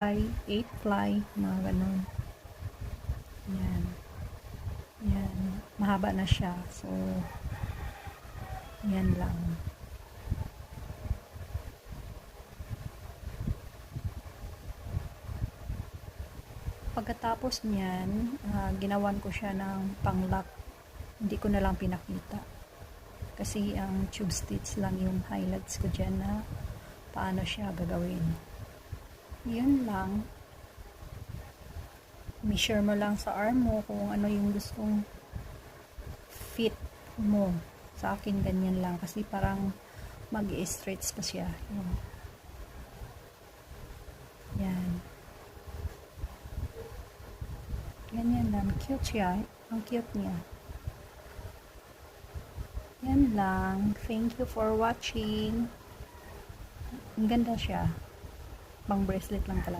8 fly, mga ganun. Yan. Yan. Mahaba na siya. So, yan lang. Pagkatapos niyan, ginawan ko siya ng pang-lock. Hindi ko na lang pinakita. Kasi ang tube stitch lang yung highlights ko dyan na paano siya gagawin. Yun lang. Measure mo lang sa arm mo kung ano yung gustong fit mo. Sa akin ganyan lang kasi parang mag-stretch pa siya. Yan. Ganyan lang. Cute siya. Ang cute niya. Yan lang. Thank you for watching. Ang ganda siya. Pang bracelet lang talaga.